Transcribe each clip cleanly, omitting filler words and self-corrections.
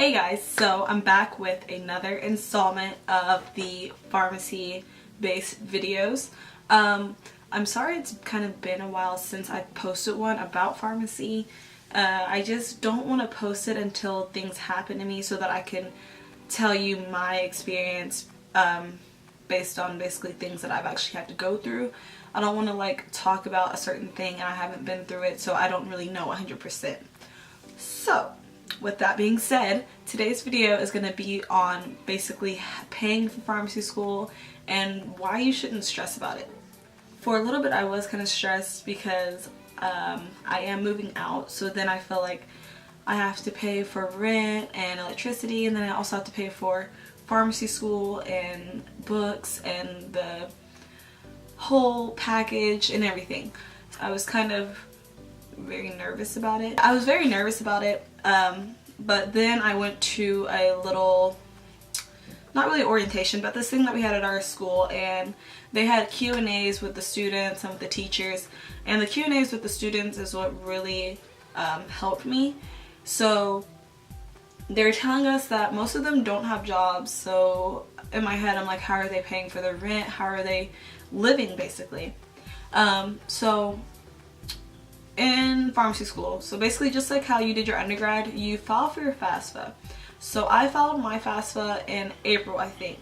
Hey guys, so I'm back with another installment of the pharmacy based videos. I'm sorry it's kind of been a while since I posted one about pharmacy. I just don't want to post it until things happen to me so that I can tell you my experience based on basically things that I've actually had to go through. I don't want to like talk about a certain thing and I haven't been through it, so I don't really know 100%. So with that being said, today's video is going to be on basically paying for pharmacy school and why you shouldn't stress about it. For a little bit I was kind of stressed because I am moving out, so then I feel like I have to pay for rent and electricity, and then I also have to pay for pharmacy school and books and the whole package and everything. I was kind of very nervous about it. But then I went to a little, not really orientation, but this thing that we had at our school, and they had Q&As with the students and with the teachers, and the Q&As with the students is what really helped me. So they're telling us that most of them don't have jobs, so in my head I'm like, how are they paying for their rent? How are they living basically? So in pharmacy school, so basically just like how you did your undergrad, you file for your FAFSA. So I filed my FAFSA in April, I think.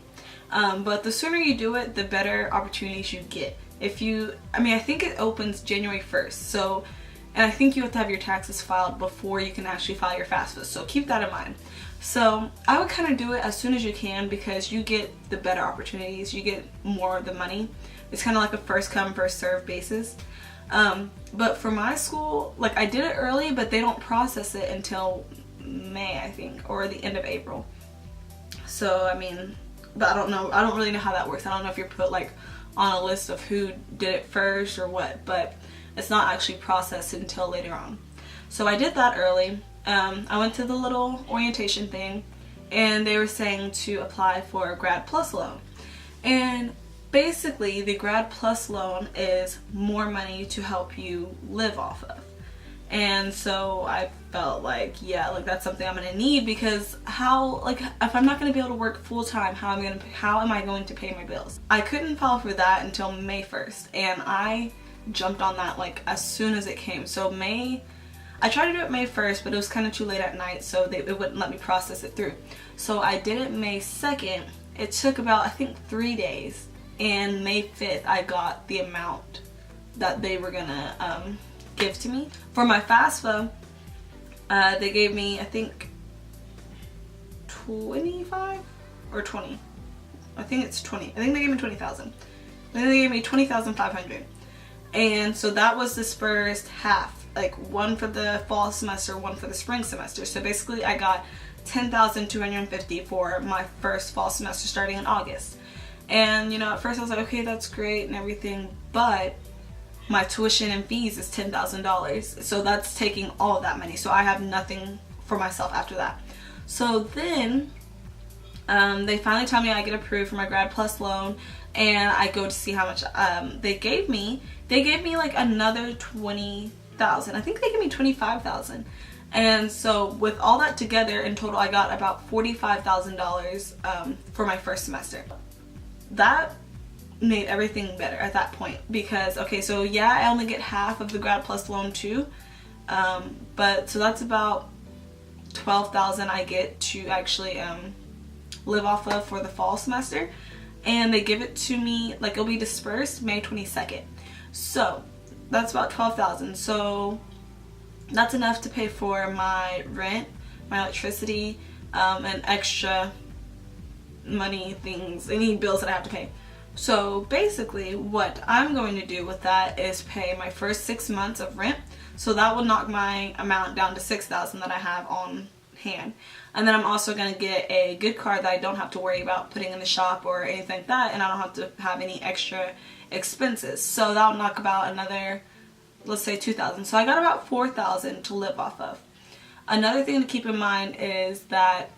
But the sooner you do it, the better opportunities you get. I think it opens January 1st. So, and I think you have to have your taxes filed before you can actually file your FAFSA. So keep that in mind. So I would kind of do it as soon as you can because you get the better opportunities. You get more of the money. It's kind of like a first come, first serve basis. But for my school, like I did it early, but they don't process it until May, I think, or the end of April. So but I don't know. I don't really know how that works. I don't know if you're put like on a list of who did it first or what, but it's not actually processed until later on. So I did that early. I went to the little orientation thing, and they were saying to apply for a Grad Plus loan. And basically the Grad Plus loan is more money to help you live off of. And so I felt like, yeah, like that's something I'm gonna need, because if I'm not gonna be able to work full time, how am I going to pay my bills? I couldn't file for that until May 1st, and I jumped on that like as soon as it came. So I tried to do it May 1st, but it was kind of too late at night, so it wouldn't let me process it through. So I did it May 2nd. It took about, I think, 3 days, and May 5th I got the amount that they were gonna give to me. For my FAFSA, they gave me, I think, 25 or 20. I think it's 20. I think they gave me 20,000. Then they gave me 20,500. And so that was dispersed half, like one for the fall semester, one for the spring semester. So basically I got 10,250 for my first fall semester starting in August. And at first I was like, okay, that's great and everything, but my tuition and fees is $10,000. So that's taking all of that money. So I have nothing for myself after that. So then they finally tell me I get approved for my Grad Plus loan, and I go to see how much they gave me. They gave me like another 20,000. I think they gave me 25,000. And so with all that together, in total I got about $45,000 for my first semester. That made everything better at that point, because okay, so yeah, I only get half of the Grad Plus loan too, but so that's about 12,000 I get to actually live off of for the fall semester, and they give it to me, like it'll be dispersed May 22nd. So that's about 12,000. So that's enough to pay for my rent, my electricity, and extra money, things, any bills that I have to pay. So basically what I'm going to do with that is pay my first 6 months of rent. So that will knock my amount down to 6,000 that I have on hand. And then I'm also going to get a good card that I don't have to worry about putting in the shop or anything like that, and I don't have to have any extra expenses. So that'll knock about another, let's say 2,000. So I got about 4,000 to live off of. Another thing to keep in mind is that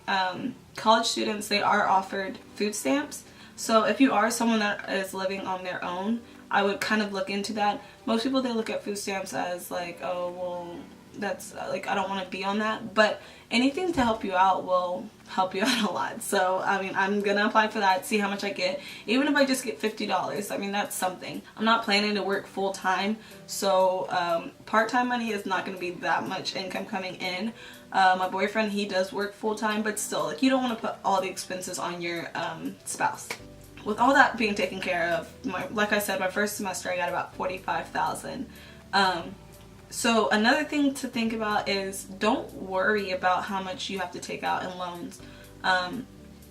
college students, they are offered food stamps. So if you are someone that is living on their own, I would kind of look into that. Most people, they look at food stamps as like, oh, well, that's like, I don't want to be on that, but anything to help you out will help you out a lot. So I mean, I'm gonna apply for that, see how much I get. Even if I just get $50, I mean, that's something. I'm not planning to work full-time, so part-time money is not gonna be that much income coming in. My boyfriend, he does work full-time, but still, like, you don't want to put all the expenses on your spouse. With all that being taken care of, like I said, my first semester I got about $45,000. So another thing to think about is, don't worry about how much you have to take out in loans.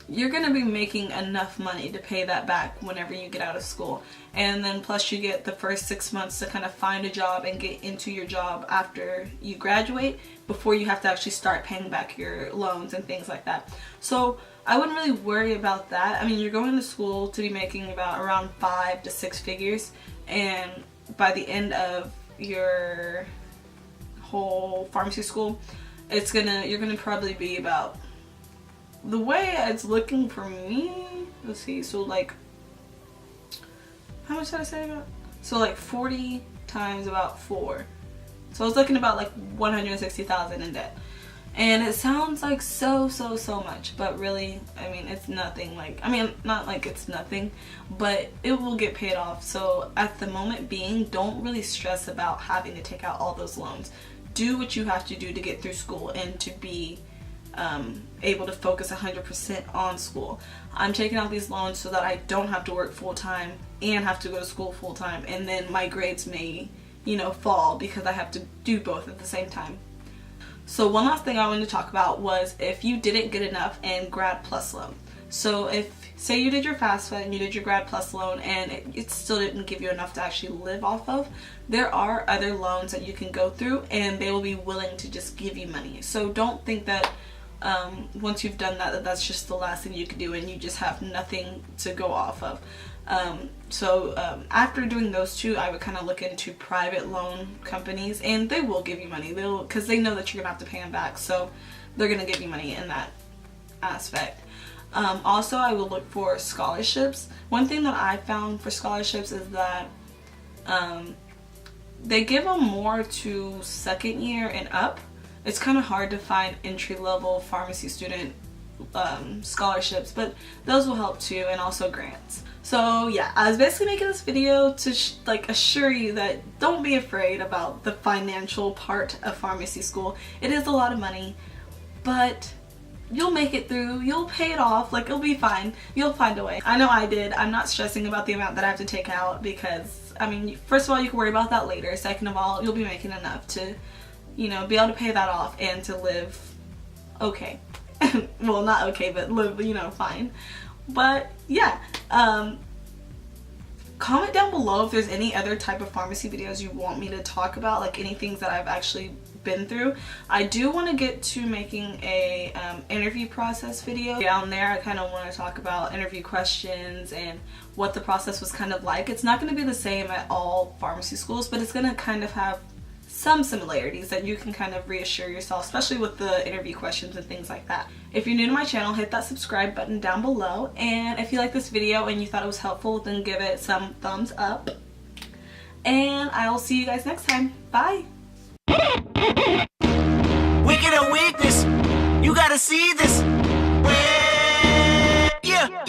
You're going to be making enough money to pay that back whenever you get out of school. And then plus you get the first 6 months to kind of find a job and get into your job after you graduate, before you have to actually start paying back your loans and things like that. So I wouldn't really worry about that. I mean, you're going to school to be making about around 5 to 6 figures, and by the end of your whole pharmacy school, you're gonna probably be about, the way it's looking for me, let's see, so like, how much did I say about? So like 40 times about 4. So I was looking about like 160,000 in debt. And it sounds like so much, but really, I mean, it's nothing. Like, I mean, not like it's nothing, but it will get paid off. So at the moment being, don't really stress about having to take out all those loans. Do what you have to do to get through school and to be able to focus 100% on school. I'm taking out these loans so that I don't have to work full-time and have to go to school full-time, and then my grades may, you know, fall because I have to do both at the same time. So one last thing I wanted to talk about was if you didn't get enough in Grad Plus loan. So if, say you did your FAFSA and you did your Grad Plus loan and it still didn't give you enough to actually live off of, there are other loans that you can go through and they will be willing to just give you money. So don't think that once you've done that, that's just the last thing you can do and you just have nothing to go off of. After doing those two, I would kind of look into private loan companies, and they will give you money. Because they know that you're gonna have to pay them back, so they're gonna give you money in that aspect. Also, I will look for scholarships. One thing that I found for scholarships is that they give them more to second year and up. It's kind of hard to find entry-level pharmacy student scholarships, but those will help too, and also grants. So yeah, I was basically making this video to like assure you that don't be afraid about the financial part of pharmacy school. It is a lot of money, but you'll make it through. You'll pay it off. Like, it'll be fine. You'll find a way. I know I did. I'm not stressing about the amount that I have to take out because, I mean, first of all, you can worry about that later. Second of all, you'll be making enough to, you know, be able to pay that off and to live okay. Well, not okay, but live, you know, fine. But yeah, comment down below if there's any other type of pharmacy videos you want me to talk about, like any things that I've actually been through. I do want to get to making a interview process video. Down there I kind of want to talk about interview questions and what the process was kind of like. It's not going to be the same at all pharmacy schools, but it's going to kind of have some similarities that you can kind of reassure yourself, especially with the interview questions and things like that. If you're new to my channel, hit that subscribe button down below, and if you like this video and you thought it was helpful, then give it some thumbs up, and I will see you guys next time. Bye! Wicked or weakness, you gotta see this. Yeah, yeah.